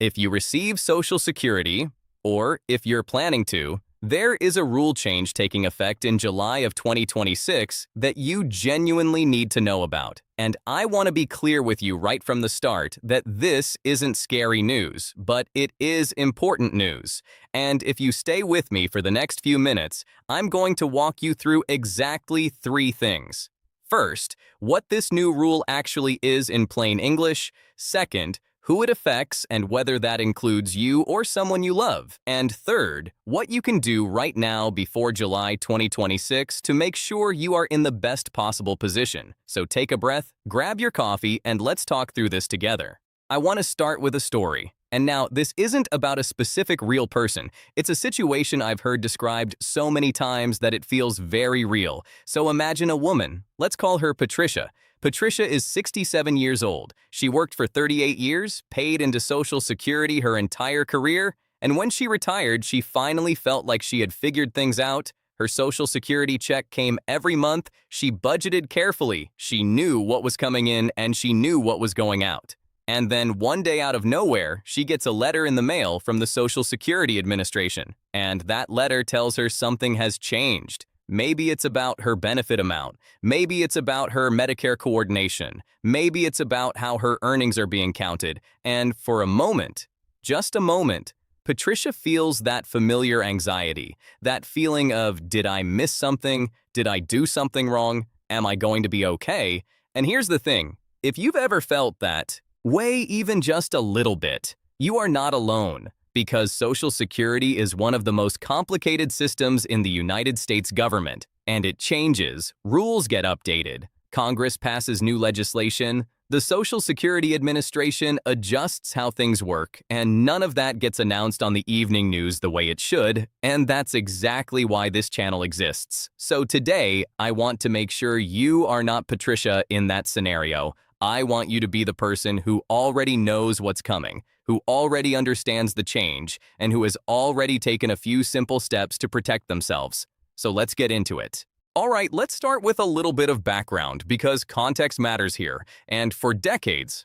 If you receive Social Security, or if you're planning to, there is a rule change taking effect in July of 2026 that you genuinely need to know about. And I want to be clear with you right from the start that this isn't scary news, but it is important news. And if you stay with me for the next few minutes, I'm going to walk you through exactly three things. First, what this new rule actually is in plain English. Second, who it affects and whether that includes you or someone you love. And third, what you can do right now before July 2026 to make sure you are in the best possible position. So take a breath, grab your coffee, and let's talk through this together. I want to start with a story. And now, this isn't about a specific real person. It's a situation I've heard described so many times that it feels very real. So imagine a woman. Let's call her Patricia. Patricia is 67 years old. She worked for 38 years, paid into Social Security her entire career, and when she retired, she finally felt like she had figured things out. Her Social Security check came every month. She budgeted carefully. She knew what was coming in and she knew what was going out. And then one day out of nowhere, she gets a letter in the mail from the Social Security Administration. And that letter tells her something has changed. Maybe it's about her benefit amount. Maybe it's about her Medicare coordination. Maybe it's about how her earnings are being counted. And for a moment, just a moment, Patricia feels that familiar anxiety, that feeling of, did I miss something? Did I do something wrong? Am I going to be okay? And here's the thing, if you've ever felt that, way even just a little bit, you are not alone. Because Social Security is one of the most complicated systems in the United States government, and it changes, rules get updated, Congress passes new legislation, the Social Security Administration adjusts how things work, and none of that gets announced on the evening news the way it should, and that's exactly why this channel exists. So today, I want to make sure you are not Patricia in that scenario. I want you to be the person who already knows what's coming, who already understands the change, and who has already taken a few simple steps to protect themselves. So let's get into it. All right, let's start with a little bit of background because context matters here. And for decades,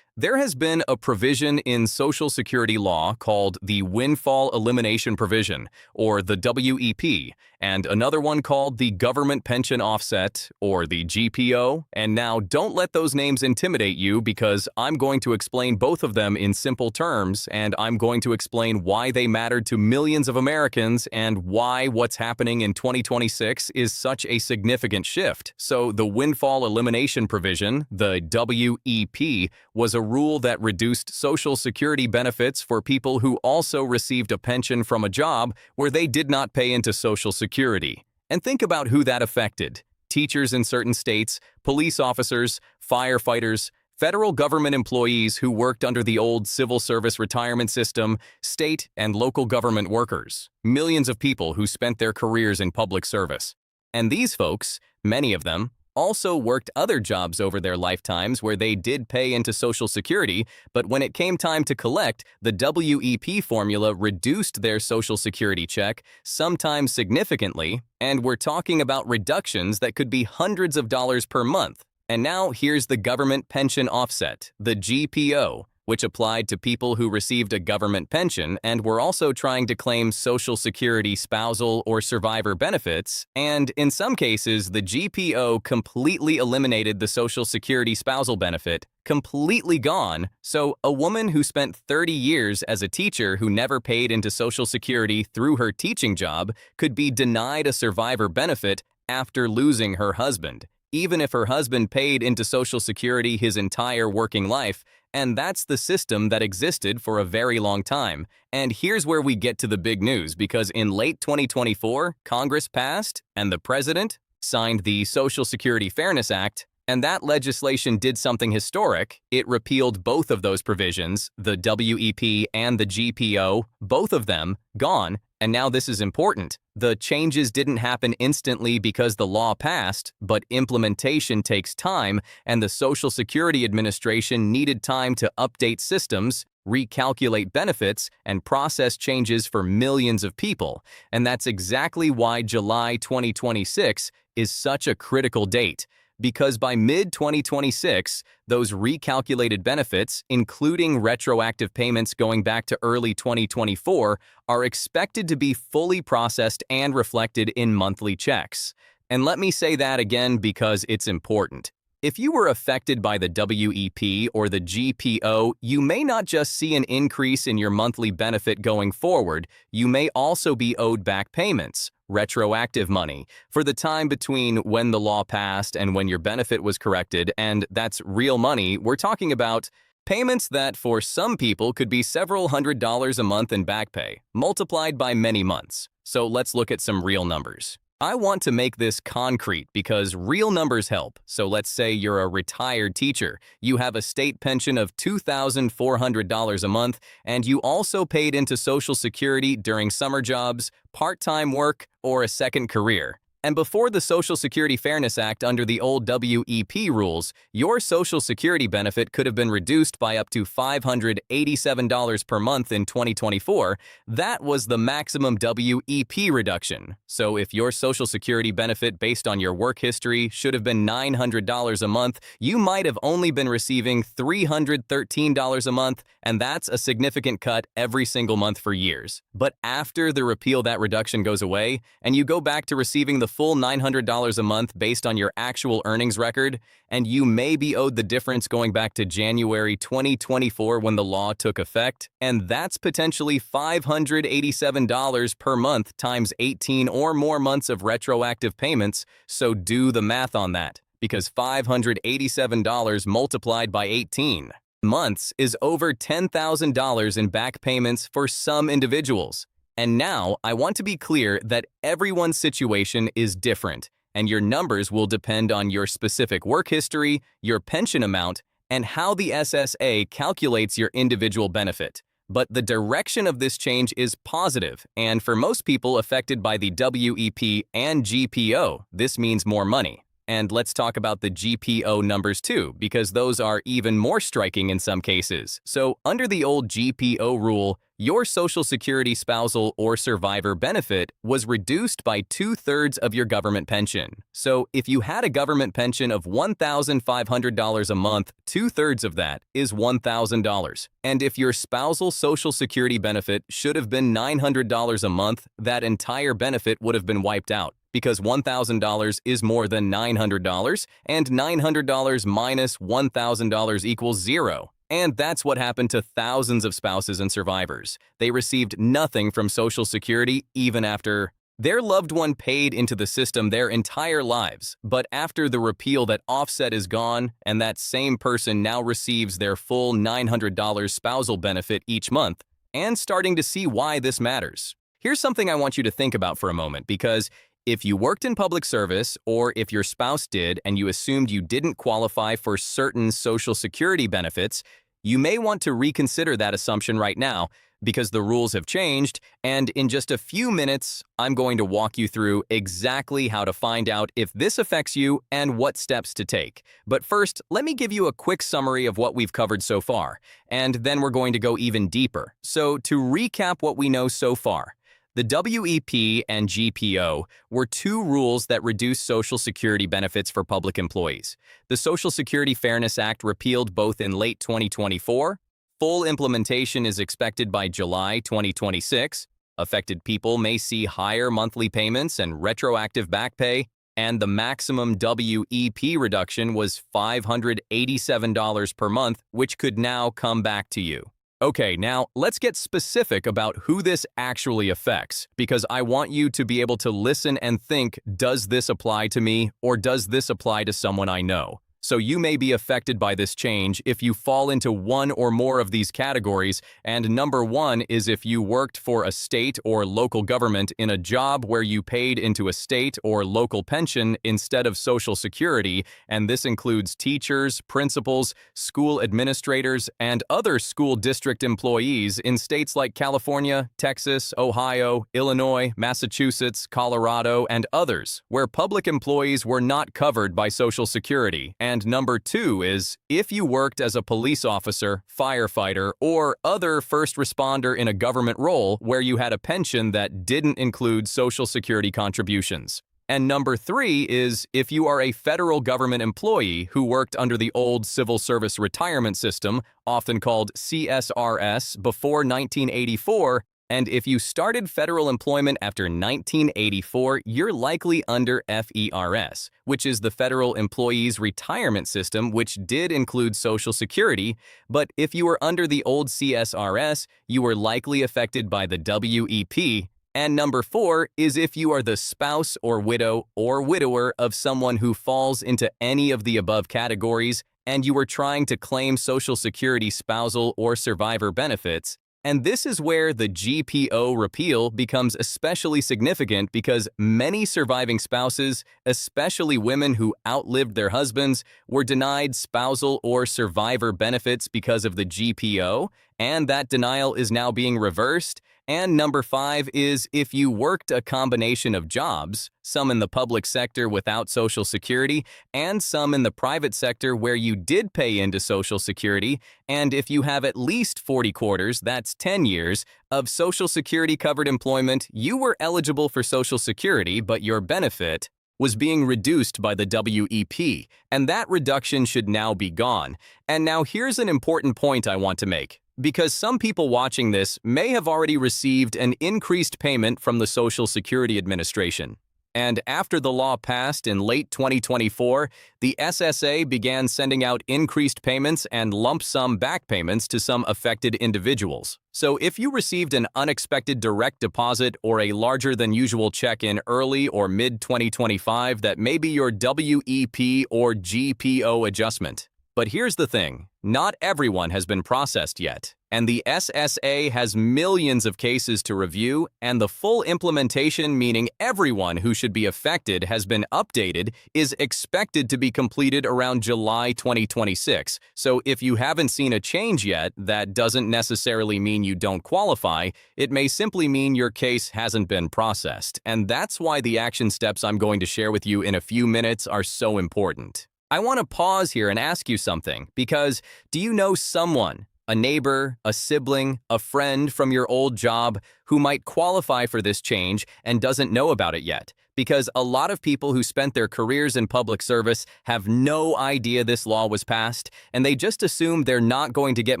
there has been a provision in Social Security law called the Windfall Elimination Provision, or the WEP, and another one called the Government Pension Offset, or the GPO. And now, don't let those names intimidate you because I'm going to explain both of them in simple terms, and I'm going to explain why they mattered to millions of Americans and why what's happening in 2026 is such a significant shift. So the Windfall Elimination Provision, the WEP, was a rule that reduced Social Security benefits for people who also received a pension from a job where they did not pay into Social Security. And think about who that affected. Teachers in certain states, police officers, firefighters, federal government employees who worked under the old civil service retirement system, state and local government workers, millions of people who spent their careers in public service. And these folks, many of them, also worked other jobs over their lifetimes where they did pay into Social Security, but when it came time to collect, the WEP formula reduced their Social Security check, sometimes significantly, and we're talking about reductions that could be hundreds of dollars per month. And now here's the Government Pension Offset, the GPO, which applied to people who received a government pension and were also trying to claim Social Security spousal or survivor benefits, and in some cases, the GPO completely eliminated the Social Security spousal benefit, completely gone, so a woman who spent 30 years as a teacher who never paid into Social Security through her teaching job could be denied a survivor benefit after losing her husband, even if her husband paid into Social Security his entire working life. And that's the system that existed for a very long time. And here's where we get to the big news, because in late 2024, Congress passed and the president signed the Social Security Fairness Act, and that legislation did something historic. It repealed both of those provisions, the WEP and the GPO, both of them gone. And now this is important. The changes didn't happen instantly because the law passed, but implementation takes time, and the Social Security Administration needed time to update systems, recalculate benefits, and process changes for millions of people. And that's exactly why July 2026 is such a critical date. because by mid-2026, those recalculated benefits, including retroactive payments going back to early 2024, are expected to be fully processed and reflected in monthly checks. And let me say that again because it's important. If you were affected by the WEP or the GPO, you may not just see an increase in your monthly benefit going forward, you may also be owed back payments, retroactive money, for the time between when the law passed and when your benefit was corrected, and that's real money. We're talking about payments that for some people could be several $100s a month in back pay, multiplied by many months. So let's look at some real numbers. I want to make this concrete because real numbers help. So let's say you're a retired teacher. You have a state pension of $2,400 a month, and you also paid into Social Security during summer jobs, part-time work, or a second career. And before the Social Security Fairness Act under the old WEP rules, your Social Security benefit could have been reduced by up to $587 per month in 2024. That was the maximum WEP reduction. So if your Social Security benefit based on your work history should have been $900 a month, you might have only been receiving $313 a month, and that's a significant cut every single month for years. But after the repeal, that reduction goes away, and you go back to receiving the full $900 a month based on your actual earnings record, and you may be owed the difference going back to January 2024 when the law took effect, and that's potentially $587 per month times 18 or more months of retroactive payments, so do the math on that, because $587 multiplied by 18 months is over $10,000 in back payments for some individuals. And now, I want to be clear that everyone's situation is different, and your numbers will depend on your specific work history, your pension amount, and how the SSA calculates your individual benefit. But the direction of this change is positive, and for most people affected by the WEP and GPO, this means more money. And let's talk about the GPO numbers too, because those are even more striking in some cases. So under the old GPO rule, your Social Security spousal or survivor benefit was reduced by 2/3 of your government pension. So if you had a government pension of $1,500 a month, 2/3 of that is $1,000. And if your spousal Social Security benefit should have been $900 a month, that entire benefit would have been wiped out, because $1,000 is more than $900, and $900 minus $1,000 equals zero. And that's what happened to thousands of spouses and survivors. They received nothing from Social Security even after their loved one paid into the system their entire lives. But after the repeal, that offset is gone, and that same person now receives their full $900 spousal benefit each month, and starting to see why this matters. Here's something I want you to think about for a moment, because if you worked in public service, or if your spouse did and you assumed you didn't qualify for certain Social Security benefits, you may want to reconsider that assumption right now, because the rules have changed, and in just a few minutes, I'm going to walk you through exactly how to find out if this affects you and what steps to take. But first, let me give you a quick summary of what we've covered so far, and then we're going to go even deeper. So to recap what we know so far, the WEP and GPO were two rules that reduced Social Security benefits for public employees. The Social Security Fairness Act repealed both in late 2024. Full implementation is expected by July 2026. Affected people may see higher monthly payments and retroactive back pay, and the maximum WEP reduction was $587 per month, which could now come back to you. Okay, now let's get specific about who this actually affects, because I want you to be able to listen and think, does this apply to me, or does this apply to someone I know? So you may be affected by this change if you fall into one or more of these categories, and number one is if you worked for a state or local government in a job where you paid into a state or local pension instead of Social Security, and this includes teachers, principals, school administrators, and other school district employees in states like California, Texas, Ohio, Illinois, Massachusetts, Colorado, and others, where public employees were not covered by Social Security. And number two is if you worked as a police officer, firefighter, or other first responder in a government role where you had a pension that didn't include Social Security contributions. And number 3 is if you are a federal government employee who worked under the old Civil Service Retirement System, often called CSRS, before 1984, and if you started federal employment after 1984, you're likely under FERS, which is the Federal Employees Retirement System, which did include Social Security, but if you were under the old CSRS, you were likely affected by the WEP. And number 4 is if you are the spouse or widow or widower of someone who falls into any of the above categories and you are trying to claim Social Security spousal or survivor benefits. And this is where the GPO repeal becomes especially significant because many surviving spouses, especially women who outlived their husbands, were denied spousal or survivor benefits because of the GPO, and that denial is now being reversed. And number 5 is if you worked a combination of jobs, some in the public sector without Social Security, and some in the private sector where you did pay into Social Security, and if you have at least 40 quarters, that's 10 years, of Social Security covered employment, you were eligible for Social Security, but your benefit was being reduced by the WEP, and that reduction should now be gone. And now here's an important point I want to make. Because some people watching this may have already received an increased payment from the Social Security Administration. And after the law passed in late 2024, the SSA began sending out increased payments and lump sum back payments to some affected individuals. So if you received an unexpected direct deposit or a larger than usual check in early or mid-2025, that may be your WEP or GPO adjustment. But here's the thing, not everyone has been processed yet, and the SSA has millions of cases to review, and the full implementation, meaning everyone who should be affected has been updated, is expected to be completed around July 2026. So if you haven't seen a change yet, that doesn't necessarily mean you don't qualify. It may simply mean your case hasn't been processed, and that's why the action steps I'm going to share with you in a few minutes are so important. I want to pause here and ask you something, because do you know someone, a neighbor, a sibling, a friend from your old job who might qualify for this change and doesn't know about it yet? Because a lot of people who spent their careers in public service have no idea this law was passed, and they just assume they're not going to get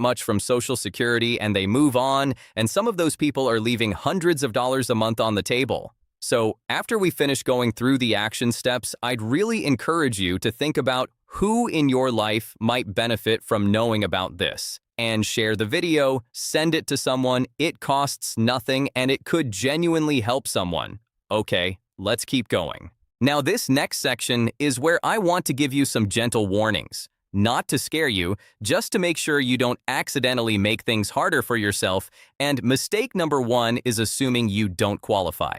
much from Social Security and they move on, and some of those people are leaving hundreds of dollars a month on the table. So after we finish going through the action steps, I'd really encourage you to think about who in your life might benefit from knowing about this. And share the video, send it to someone, it costs nothing, and it could genuinely help someone. Okay, let's keep going. Now this next section is where I want to give you some gentle warnings. Not to scare you, just to make sure you don't accidentally make things harder for yourself, and mistake number 1 is assuming you don't qualify.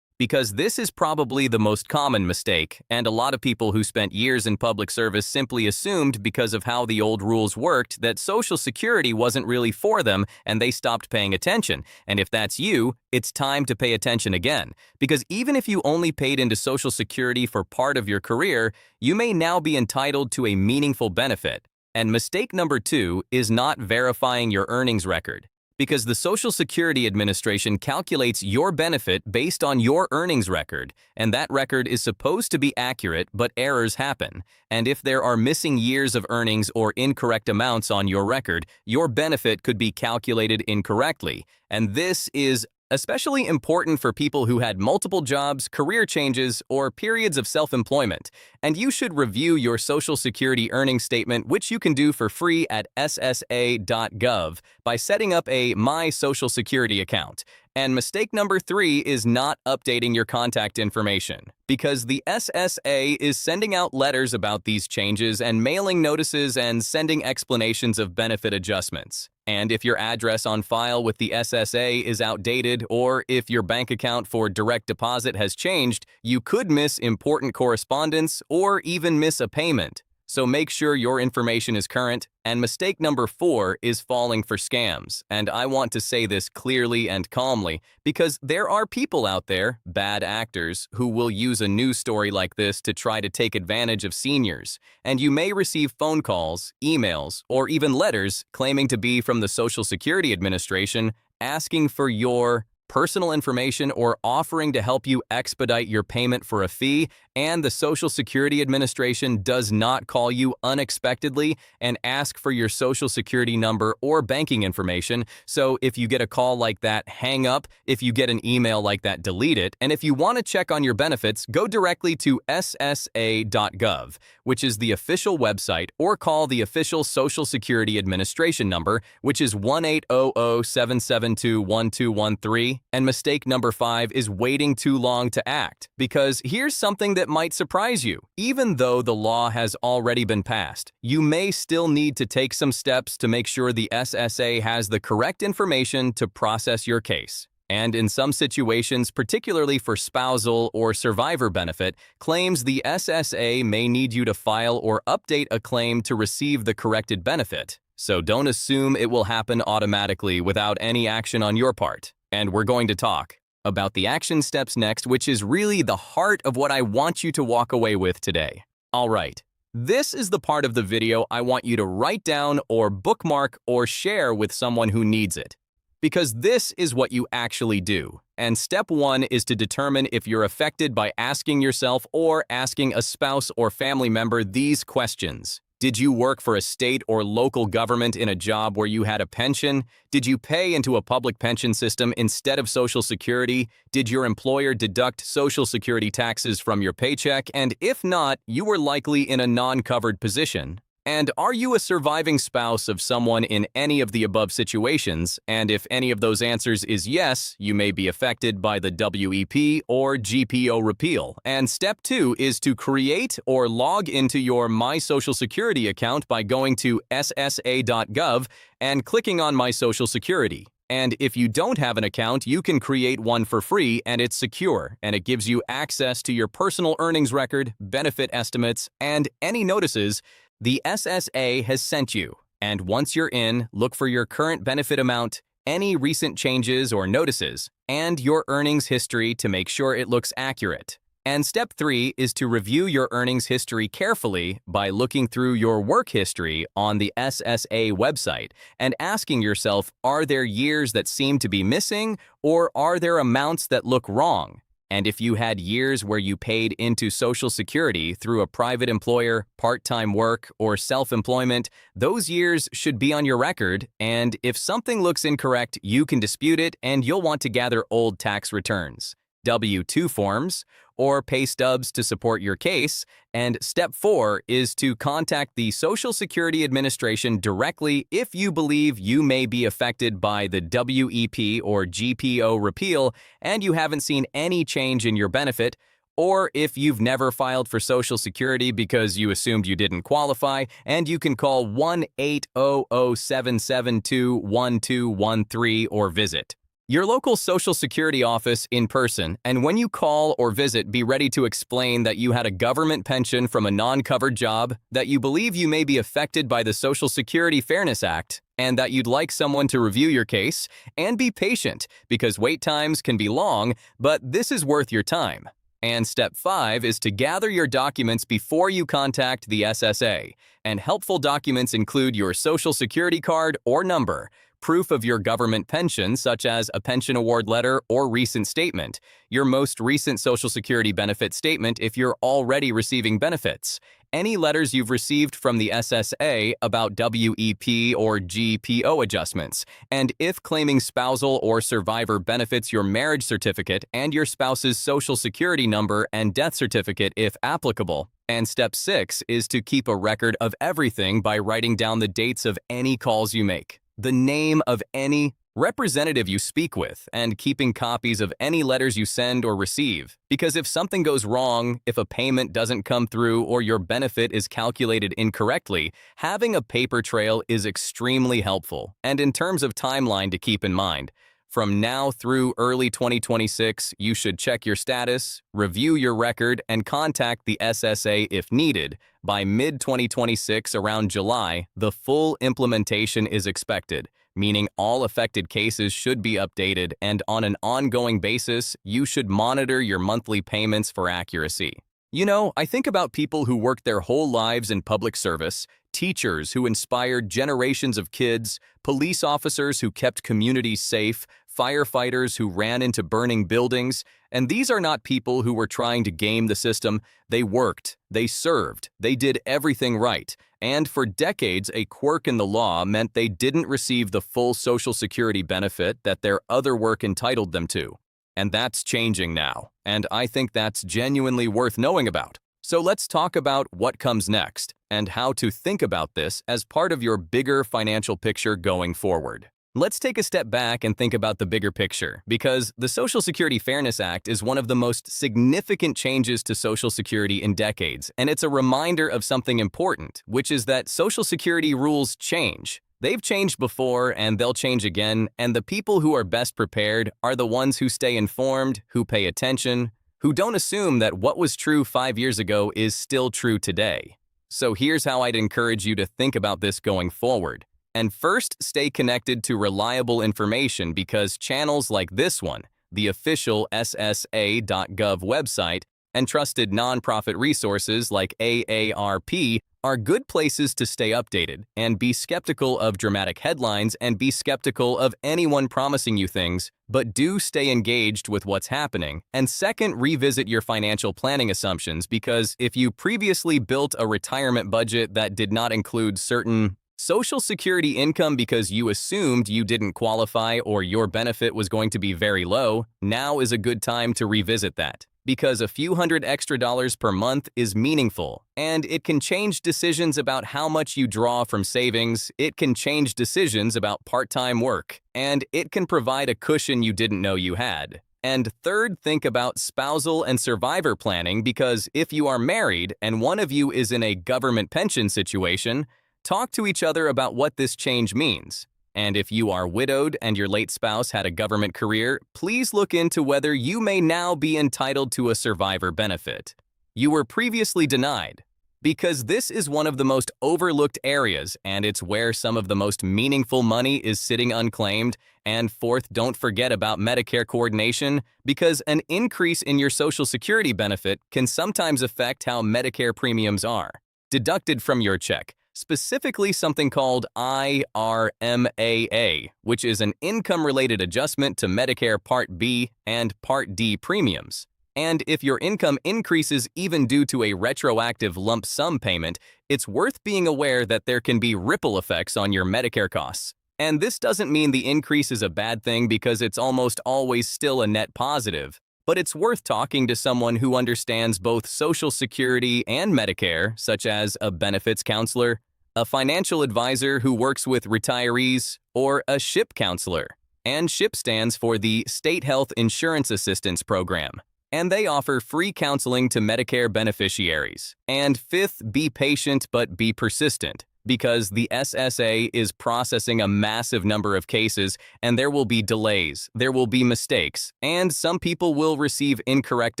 Because this is probably the most common mistake, and a lot of people who spent years in public service simply assumed because of how the old rules worked that Social Security wasn't really for them and they stopped paying attention. And if that's you, it's time to pay attention again. Because even if you only paid into Social Security for part of your career, you may now be entitled to a meaningful benefit. And mistake number 2 is not verifying your earnings record. Because the Social Security Administration calculates your benefit based on your earnings record, and that record is supposed to be accurate, but errors happen. And if there are missing years of earnings or incorrect amounts on your record, your benefit could be calculated incorrectly. And this is especially important for people who had multiple jobs, career changes, or periods of self-employment. And you should review your Social Security earnings statement, which you can do for free at ssa.gov by setting up a My Social Security account. And mistake number 3 is not updating your contact information, because the SSA is sending out letters about these changes and mailing notices and sending explanations of benefit adjustments. And if your address on file with the SSA is outdated, or if your bank account for direct deposit has changed, you could miss important correspondence or even miss a payment. So make sure your information is current. And mistake number 4 is falling for scams. And I want to say this clearly and calmly, because there are people out there, bad actors, who will use a news story like this to try to take advantage of seniors. And you may receive phone calls, emails, or even letters claiming to be from the Social Security Administration asking for your personal information or offering to help you expedite your payment for a fee, and the Social Security Administration does not call you unexpectedly and ask for your Social Security number or banking information. So if you get a call like that, hang up. If you get an email like that, delete it. And if you want to check on your benefits, go directly to ssa.gov, which is the official website, or call the official Social Security Administration number, which is 1-800-772-1213. And mistake number 5 is waiting too long to act. Because here's something that might surprise you. Even though the law has already been passed, you may still need to take some steps to make sure the SSA has the correct information to process your case. And in some situations, particularly for spousal or survivor benefit claims, the SSA may need you to file or update a claim to receive the corrected benefit. So don't assume it will happen automatically without any action on your part. And we're going to talk about the action steps next, which is really the heart of what I want you to walk away with today. All right, this is the part of the video I want you to write down or bookmark or share with someone who needs it. Because this is what you actually do. And step 1 is to determine if you're affected by asking yourself or asking a spouse or family member these questions. Did you work for a state or local government in a job where you had a pension? Did you pay into a public pension system instead of Social Security? Did your employer deduct Social Security taxes from your paycheck? And if not, you were likely in a non-covered position. And are you a surviving spouse of someone in any of the above situations? And if any of those answers is yes, you may be affected by the WEP or GPO repeal. And step 2 is to create or log into your My Social Security account by going to ssa.gov and clicking on My Social Security. And if you don't have an account, you can create one for free, and it's secure, and it gives you access to your personal earnings record, benefit estimates, and any notices the SSA has sent you. And once you're in, look for your current benefit amount, any recent changes or notices, and your earnings history to make sure it looks accurate. And step 3 is to review your earnings history carefully by looking through your work history on the SSA website and asking yourself, are there years that seem to be missing, or are there amounts that look wrong? And if you had years where you paid into Social Security through a private employer, part-time work, or self-employment, those years should be on your record, and if something looks incorrect, you can dispute it, and you'll want to gather old tax returns, W-2 forms, or pay stubs to support your case. And step 4 is to contact the Social Security Administration directly if you believe you may be affected by the WEP or GPO repeal and you haven't seen any change in your benefit, or if you've never filed for Social Security because you assumed you didn't qualify, and you can call 1-800-772-1213 or visit your local Social Security office in person. And when you call or visit, be ready to explain that you had a government pension from a non-covered job, that you believe you may be affected by the Social Security Fairness Act, and that you'd like someone to review your case. And be patient, because wait times can be long, but this is worth your time. And step 5 is to gather your documents before you contact the SSA. And helpful documents include your Social Security card or number, proof of your government pension, such as a pension award letter or recent statement, your most recent Social Security benefit statement if you're already receiving benefits, any letters you've received from the SSA about WEP or GPO adjustments, and if claiming spousal or survivor benefits, your marriage certificate and your spouse's Social Security number and death certificate if applicable. And step 6 is to keep a record of everything by writing down the dates of any calls you make, the name of any representative you speak with, and keeping copies of any letters you send or receive. Because if something goes wrong, if a payment doesn't come through or your benefit is calculated incorrectly, having a paper trail is extremely helpful. And in terms of timeline to keep in mind, from now through early 2026, you should check your status, review your record, and contact the SSA if needed. By mid-2026, around July, the full implementation is expected, meaning all affected cases should be updated, and on an ongoing basis, you should monitor your monthly payments for accuracy. You know, I think about people who worked their whole lives in public service, teachers who inspired generations of kids, police officers who kept communities safe, firefighters who ran into burning buildings, and these are not people who were trying to game the system. They worked, they served, they did everything right, and for decades a quirk in the law meant they didn't receive the full Social Security benefit that their other work entitled them to. And that's changing now, and I think that's genuinely worth knowing about. So let's talk about what comes next and how to think about this as part of your bigger financial picture going forward. Let's take a step back and think about the bigger picture, because the Social Security Fairness Act is one of the most significant changes to Social Security in decades, and it's a reminder of something important, which is that Social Security rules change. They've changed before, and they'll change again, and the people who are best prepared are the ones who stay informed, who pay attention, who don't assume that what was true 5 years ago is still true today. So here's how I'd encourage you to think about this going forward. And first, stay connected to reliable information, because channels like this one, the official SSA.gov website, and trusted nonprofit resources like AARP are good places to stay updated, and be skeptical of dramatic headlines and be skeptical of anyone promising you things, but do stay engaged with what's happening. And second, revisit your financial planning assumptions, because if you previously built a retirement budget that did not include certain Social Security income because you assumed you didn't qualify or your benefit was going to be very low, now is a good time to revisit that. Because a few $100 extra per month is meaningful, and it can change decisions about how much you draw from savings, it can change decisions about part-time work, and it can provide a cushion you didn't know you had. And third, think about spousal and survivor planning, because if you are married and one of you is in a government pension situation, talk to each other about what this change means. And if you are widowed and your late spouse had a government career, please look into whether you may now be entitled to a survivor benefit you were previously denied, because this is one of the most overlooked areas, and it's where some of the most meaningful money is sitting unclaimed. And fourth, don't forget about Medicare coordination, because an increase in your Social Security benefit can sometimes affect how Medicare premiums are deducted from your check. Specifically something called IRMAA, which is an income-related adjustment to Medicare Part B and Part D premiums. And if your income increases even due to a retroactive lump sum payment, it's worth being aware that there can be ripple effects on your Medicare costs. And this doesn't mean the increase is a bad thing, because it's almost always still a net positive. But it's worth talking to someone who understands both Social Security and Medicare, such as a benefits counselor, a financial advisor who works with retirees, or a SHIP counselor. And SHIP stands for the State Health Insurance Assistance Program, and they offer free counseling to Medicare beneficiaries. And fifth, be patient but be persistent, because the SSA is processing a massive number of cases, and there will be delays, there will be mistakes, and some people will receive incorrect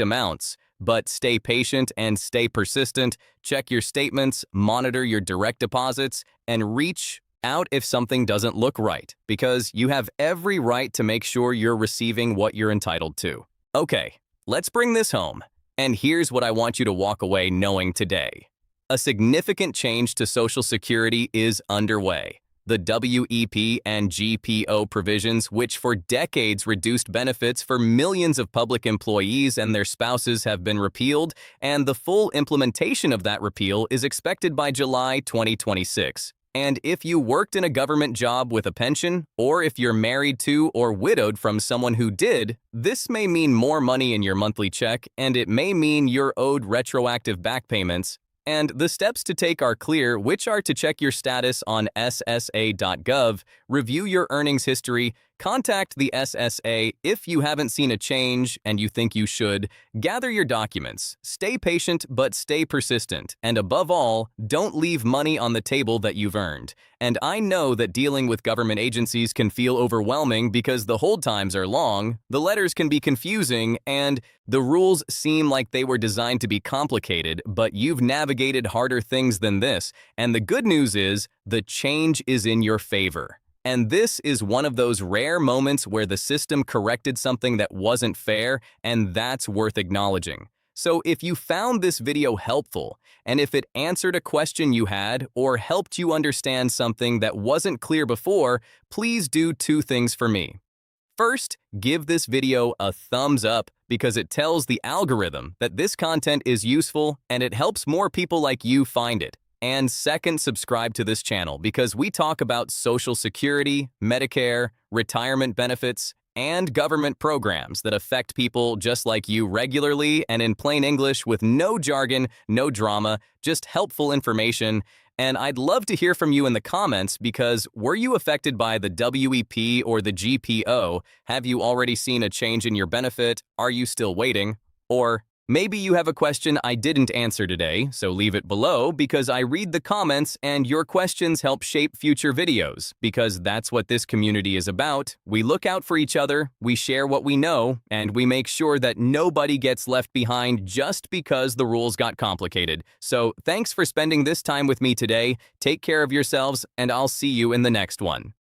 amounts. But stay patient and stay persistent. Check your statements, monitor your direct deposits, and reach out if something doesn't look right, because you have every right to make sure you're receiving what you're entitled to. Okay, let's bring this home. And here's what I want you to walk away knowing today. A significant change to Social Security is underway. The WEP and GPO provisions, which for decades reduced benefits for millions of public employees and their spouses, have been repealed, and the full implementation of that repeal is expected by July 2026. And if you worked in a government job with a pension, or if you're married to or widowed from someone who did, this may mean more money in your monthly check, and it may mean you're owed retroactive back payments. And the steps to take are clear, which are to check your status on SSA.gov, review your earnings history, contact the SSA if you haven't seen a change and you think you should, gather your documents, stay patient but stay persistent, and above all, don't leave money on the table that you've earned. And I know that dealing with government agencies can feel overwhelming because the hold times are long, the letters can be confusing, and the rules seem like they were designed to be complicated, but you've navigated harder things than this, and the good news is the change is in your favor. And this is one of those rare moments where the system corrected something that wasn't fair, and that's worth acknowledging. So if you found this video helpful, and if it answered a question you had or helped you understand something that wasn't clear before, please do two things for me. First, give this video a thumbs up because it tells the algorithm that this content is useful and it helps more people like you find it. And second, subscribe to this channel because we talk about Social Security, Medicare, retirement benefits, and government programs that affect people just like you regularly and in plain English with no jargon, no drama, just helpful information. And I'd love to hear from you in the comments because were you affected by the WEP or the GPO? Have you already seen a change in your benefit? Are you still waiting? Or maybe you have a question I didn't answer today, so leave it below because I read the comments and your questions help shape future videos because that's what this community is about. We look out for each other, we share what we know, and we make sure that nobody gets left behind just because the rules got complicated. So thanks for spending this time with me today. Take care of yourselves, and I'll see you in the next one.